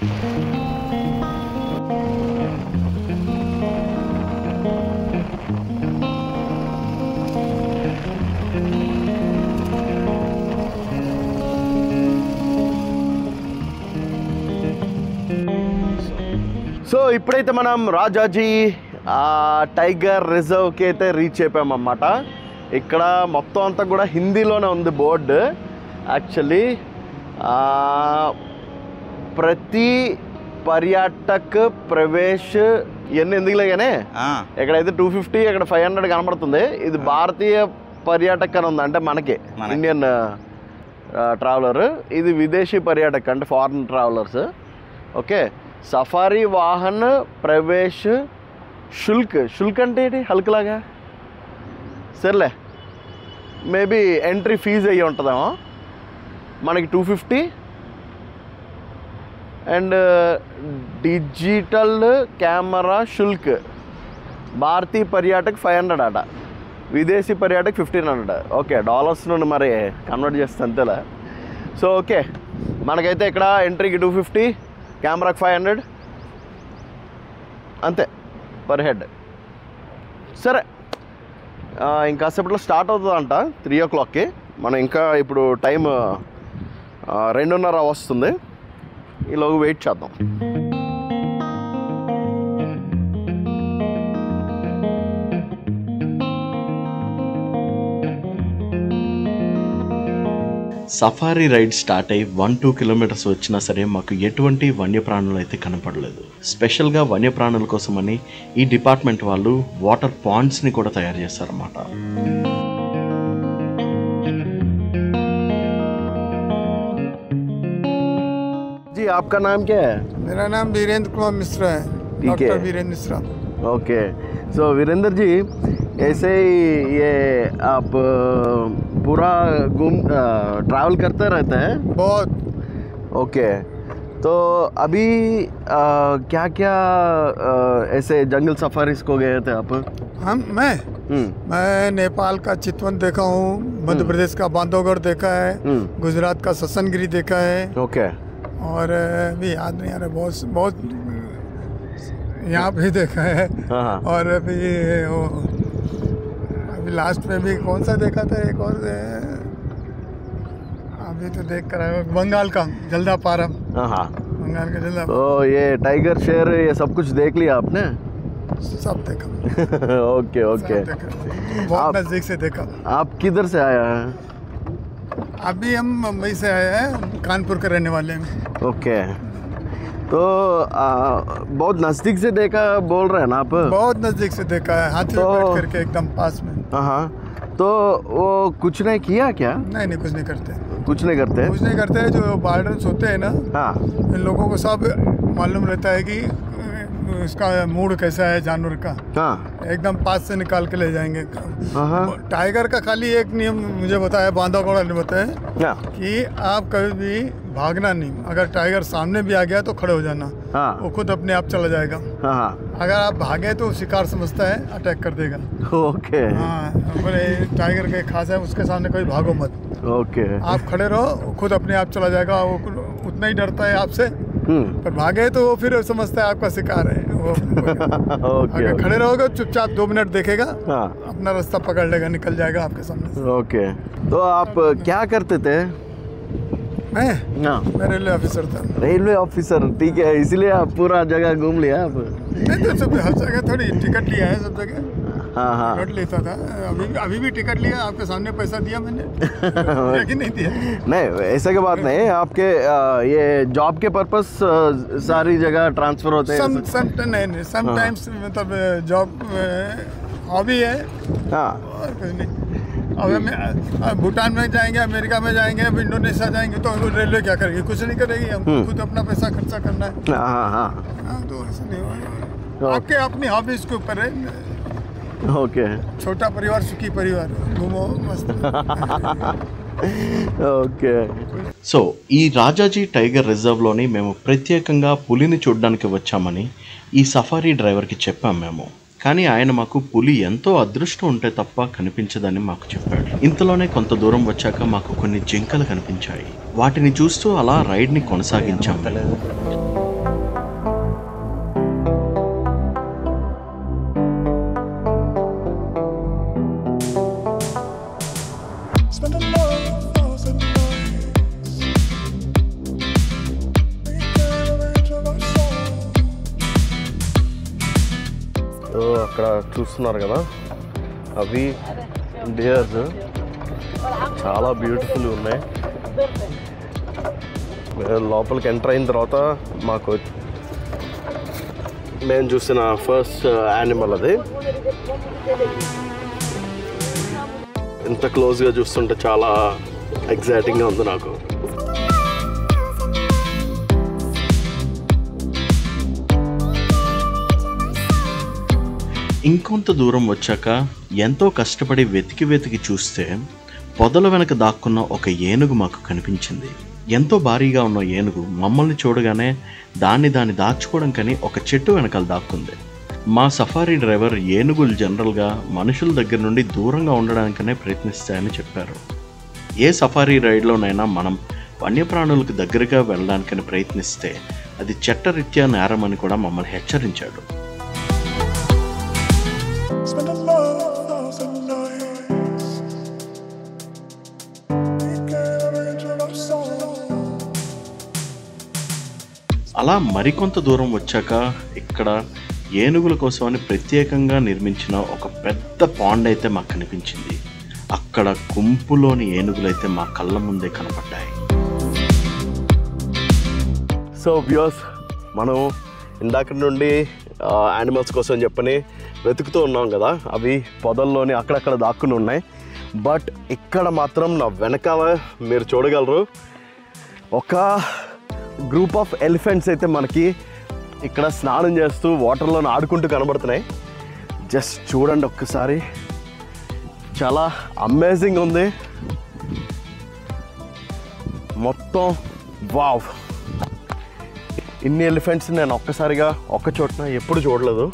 So ఇప్పుడైతే మనం Rajaji tiger రిజర్వ్కి అయితే రీచ్ అయిపోయామన్నమాట. ఇక్కడ మొత్తం అంతా కూడా హిందీలోనే ఉంది బోర్డు. యాక్చువల్లీ ప్రతి పర్యాటక్ ప్రవేశ్ ఇవన్నీ ఎందుకులేగానే ఎక్కడైతే 250 ఇక్కడ 500 కనబడుతుంది. ఇది భారతీయ పర్యాటక్ అని ఉంది, అంటే మనకి ఇండియన్ ట్రావెలర్. ఇది విదేశీ పర్యాటక్ అంటే ఫారిన్ ట్రావెలర్స్. ఓకే, సఫారీ వాహన్ ప్రవేశ్ శుల్క్ అంటే ఏంటి? హల్క్లాగా సర్లే, మేబీ ఎంట్రీ ఫీజు అయ్యి ఉంటుందేమో. మనకి 250 అండ్ డిజిటల్ కెమెరా శుల్క్. భారతీయ పర్యాటక్ 500 అట, విదేశీ పర్యాటక్ 1500. ఓకే, డాలర్స్ నుండి మరి కన్వర్ట్ చేస్తే అంతేలా. సో ఓకే, మనకైతే ఇక్కడ ఎంట్రీకి 250, కెమెరాకి 500 అంతే పర్ హెడ్. సరే, ఇంకాసేపట్లో స్టార్ట్ అవుతుందంట 3 o'clockకి. మనం ఇంకా ఇప్పుడు టైం 2:30 వస్తుంది. ఈలోగా వెయిట్ చేద్దాం. సఫారీ రైడ్ స్టార్ట్ అయ్యి 1-2 కిలోమీటర్స్ వచ్చినా సరే మాకు ఎటువంటి వన్యప్రాణులు అయితే కనపడలేదు. స్పెషల్గా వన్యప్రాణుల కోసమని ఈ డిపార్ట్మెంట్ వాళ్ళు వాటర్ పాండ్స్ని కూడా తయారు చేస్తారన్నమాట. जी, आपका नाम क्या है? मेरा नाम वीरेंद्र कुमार मिश्रा है, डॉक्टर वीरेंद्र मिश्रा। ओके, सो वीरेंद्र जी, ऐसे ही ये आप पूरा ट्रैवल करते रहते हैं? बहुत। ओके, तो अभी क्या क्या ऐसे जंगल सफारीज को गए थे आप? मैं नेपाल का चितवन देखा हूँ, मध्य प्रदेश का बांधवगढ़ देखा है, गुजरात का ससनगिरी देखा है। ओके, और भी याद नहीं आ रहा, बहुत यहाँ भी देखा है। और अभी लास्ट में भी कौन सा देखा था, एक और अभी तो देख कर आए बंगाल का जल्दापारम। बंगाल का जल्दा। तो ये टाइगर शेर ये सब कुछ देख लिया आपने? सब देखा। ओके ओके, बहुत नजदीक से देखा। आप किधर से आया है? अभी हम मुंबई से आए हैं, कानपुर के रहने वाले हैं। ओके, तो बहुत नज़दीक से देखा बोल रहे हैं ना आप? बहुत नज़दीक से देखा है, हाथी पे बैठ करके एकदम पास में। हाँ, तो वो कुछ नहीं किया क्या? नहीं, कुछ नहीं करते। कुछ नहीं करते? जो बार्डर्स होते हैं ना, इन लोगों को सब मालूम रहता है कि इसका मूड कैसा है जानवर का। एकदम पास से निकाल के ले जाएंगे। टाइगर का खाली एक नियम मुझे बताया, बांधवगढ़ ने बताया कि आप कभी भी भागना नहीं। अगर टाइगर सामने भी आ गया तो खड़े हो जाना, वो खुद अपने आप चला जाएगा। अगर आप भागे तो शिकार समझता है, अटैक कर देगा। ओके, बोले टाइगर के खास है, उसके सामने कोई भागो मत। ओके, आप खड़े रहो, खुद अपने आप चला जाएगा। वो उतना ही डरता है आपसे, पर भागे तो वो फिर समझता है आपका शिकार है। अगर खड़े रहोगे चुपचाप 2 मिनट देखेगा, अपना रास्ता पकड़ लेगा, निकल जाएगा आपके सामने। ओके, तो आप क्या करते थे? मैं रेलवे ऑफिसर था। रेलवे ऑफिसर, ठीक है, इसलिए आप पूरा जगह घूम लिया आप? नहीं तो सब हर जगह थोड़ी टिकट लिया है, सब जगह टिकट लेता था। अभी भी टिकट लिया, आपके सामने पैसा दिया मैंने। कि नहीं दिया? नहीं, ऐसा की बात नहीं। आपके ये जॉब के पर्पस सारी जगह ट्रांसफर होते हैं? नहीं, समटाइम्स मतलब जॉब हॉबी है। और कुछ नहीं। अब भूटान में जाएंगे, अमेरिका में जाएंगे, अब इंडोनेशिया जाएंगे, तो रेलवे क्या करेगी? कुछ नहीं करेगी। हम खुद अपना पैसा खर्चा करना है। तो ऐसा नहीं होगा। आपके अपनी हॉबीज के ऊपर है। ओके, छोटा परिवार सुखी परिवार, घूमो मस्त। ఓకే, సో ఈ రాజాజీ టైగర్ రిజర్వ్లోని మేము ప్రత్యేకంగా పులిని చూడడానికి వచ్చామని ఈ సఫారీ డ్రైవర్కి చెప్పాం మేము. కానీ ఆయన మాకు పులి ఎంతో అదృష్టం ఉంటే తప్ప కనిపించదని మాకు చెప్పాడు. ఇంతలోనే కొంత దూరం వచ్చాక మాకు కొన్ని జింకలు కనిపించాయి. వాటిని చూస్తూ అలా రైడ్ని కొనసాగించాము. అక్కడ చూస్తున్నారు కదా, అవి డియర్స్ చాలా బ్యూటిఫుల్ ఉన్నాయి. లోపలికి ఎంటర్ అయిన తర్వాత మాకు మేము చూసిన ఫస్ట్ యానిమల్ అది. ఇంత క్లోజ్గా చూస్తుంటే చాలా ఎగ్జైటింగ్గా ఉంది నాకు. ఇంకొంత దూరం వచ్చాక ఎంతో కష్టపడి వెతికి చూస్తే పొదల వెనక దాక్కున్న ఒక ఏనుగు మాకు కనిపించింది. ఎంతో భారీగా ఉన్న ఏనుగు మమ్మల్ని చూడగానే దాన్ని దాచుకోవడం కని ఒక చెట్టు వెనకాల దాక్కుంది. మా సఫారీ డ్రైవర్ ఏనుగులు జనరల్గా మనుషుల దగ్గర నుండి దూరంగా ఉండడానికనే ప్రయత్నిస్తాయని చెప్పారు. ఏ సఫారీ రైడ్లోనైనా మనం వన్యప్రాణులకు దగ్గరగా వెళ్ళడానికని ప్రయత్నిస్తే అది చట్టరీత్యా నేరం అని కూడా మమ్మల్ని హెచ్చరించాడు. అలా మరికొంత దూరం వచ్చాక ఇక్కడ ఏనుగుల కోసమని ప్రత్యేకంగా నిర్మించిన ఒక పెద్ద పాండ్ అయితే మాకు కనిపించింది. అక్కడ గుంపులోని ఏనుగులైతే మా కళ్ళ ముందే కనపడ్డాయి. సో వ్యూయర్స్, మనం ఇందాక నుండి యానిమల్స్ కోసం చెప్పని వెతుకుతూ ఉన్నాం కదా, అవి పొదల్లోని అక్కడక్కడ దాక్కుని ఉన్నాయి. బట్ ఇక్కడ మాత్రం నా వెనకాల మీరు చూడగలరు, ఒక గ్రూప్ ఆఫ్ ఎలిఫెంట్స్ అయితే మనకి ఇక్కడ స్నానం చేస్తూ వాటర్లో ఆడుకుంటూ కనబడుతున్నాయి. జస్ట్ చూడండి ఒక్కసారి, చాలా అమేజింగ్ ఉంది మొత్తం. వావ్, ఇన్ని ఎలిఫెంట్స్ నేను ఒక్కసారిగా ఒక్క చోటన ఎప్పుడు చూడలేదు.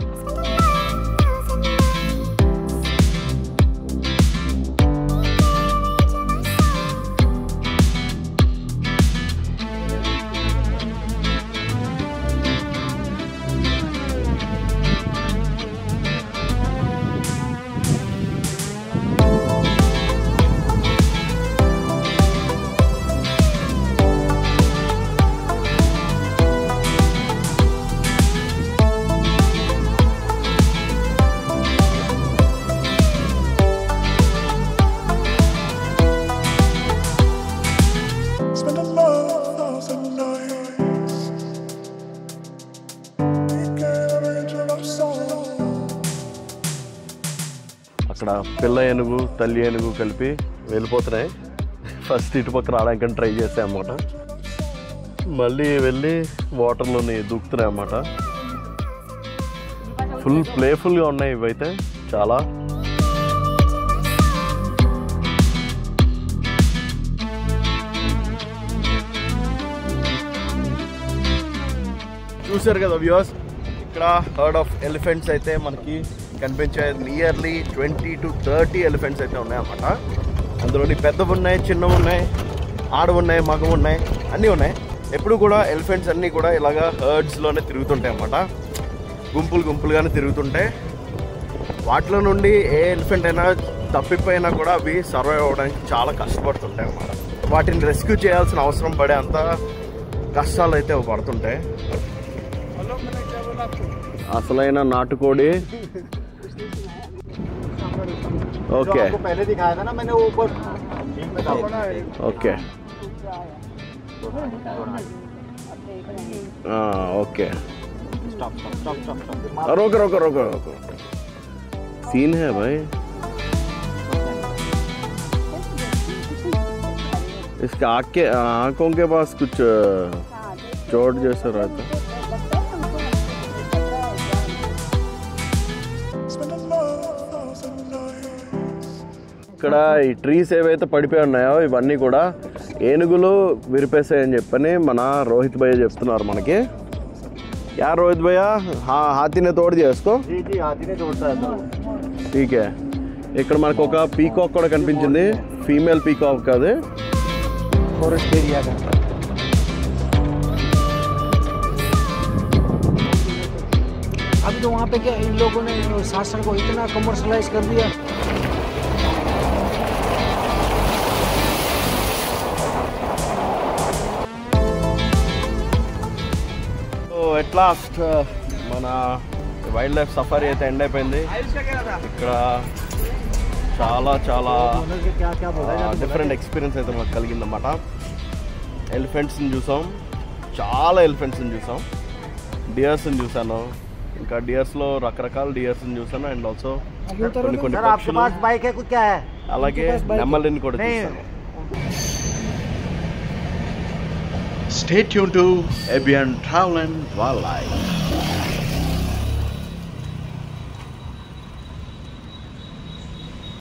అక్కడ పిల్ల ఏనుగు తల్లి ఏనుగు కలిపి వెళ్ళిపోతున్నాయి. ఫస్ట్ ఇటుపక్క రావడానికి ట్రై చేసాయి అన్నమాట. మళ్ళీ వెళ్ళి వాటర్లోని దూకుతున్నాయి అన్నమాట. ఫుల్ ప్లేఫుల్గా ఉన్నాయి ఇవైతే చాలా. చూసారు కదా వ్యూవర్స్, ఇక్కడ హర్డ్ ఆఫ్ ఎలిఫెంట్స్ అయితే మనకి కనిపించే నియర్లీ 20 to 30 ఎలిఫెంట్స్ అయితే ఉన్నాయన్నమాట. అందులోని పెద్దవి ఉన్నాయి, చిన్నవి ఉన్నాయి, ఆడవి ఉన్నాయి, మగవి ఉన్నాయి, అన్నీ ఉన్నాయి. ఎప్పుడు కూడా ఎలిఫెంట్స్ అన్నీ కూడా ఇలాగా హర్డ్స్లోనే తిరుగుతుంటాయి అన్నమాట. గుంపులుగానే తిరుగుతుంటాయి. వాటిలో నుండి ఏ ఎలిఫెంట్ అయినా తప్పిపోయినా కూడా అవి సర్వైవ్ అవ్వడానికి చాలా కష్టపడుతుంటాయి అన్నమాట. వాటిని రెస్క్యూ చేయాల్సిన అవసరం పడే అంత కష్టాలు అయితే పడుతుంటాయి. అసలైన నాటుకోడి. ఓకే ఓకే ओके रोको रोको रोको रोको सीन है भाई इसके आंखों के पास कुछ चोट जैसा रहता ఇక్కడ ఈ ట్రీస్ ఏవైతే పడిపోయి ఉన్నాయో ఇవన్నీ కూడా ఏనుగులు విరిపేసాయని చెప్పని మన రోహిత్ భయ్య చెప్తున్నారు మనకి. యా రోహిత్ భయ్య हाथी ने तोड़ दिया इसको? जी जी हाथी ने तोड़ता है. ठीक है. ఇక్కడ మనకు ఒక పీకాక్ కూడా కనిపించింది, ఫీమేల్ పీకాక్ అది. ఫారెస్ట్ ఏరియా का अभी तो वहाँ पे क्या इन लोगों ने शासन को इतना कमर्शलाइज कर दिया. ఎట్ లాస్ట్ మన వైల్డ్ లైఫ్ సఫారీ అయితే ఎండ్ అయిపోయింది. ఇక్కడ చాలా చాలా డిఫరెంట్ ఎక్స్పీరియన్స్ అయితే మాకు కలిగిందన్నమాట. ఎలిఫెంట్స్ని చూసాం, చాలా ఎలిఫెంట్స్ని చూసాం, డియర్స్ని చూసాను, ఇంకా డియర్స్లో రకరకాల డియర్స్ని చూసాను, అండ్ ఆల్సో కొన్ని కొన్ని పక్షులు, అలాగే నెమలిని కూడా చూసాను. Stay tuned to ABN Travel and Wildlife.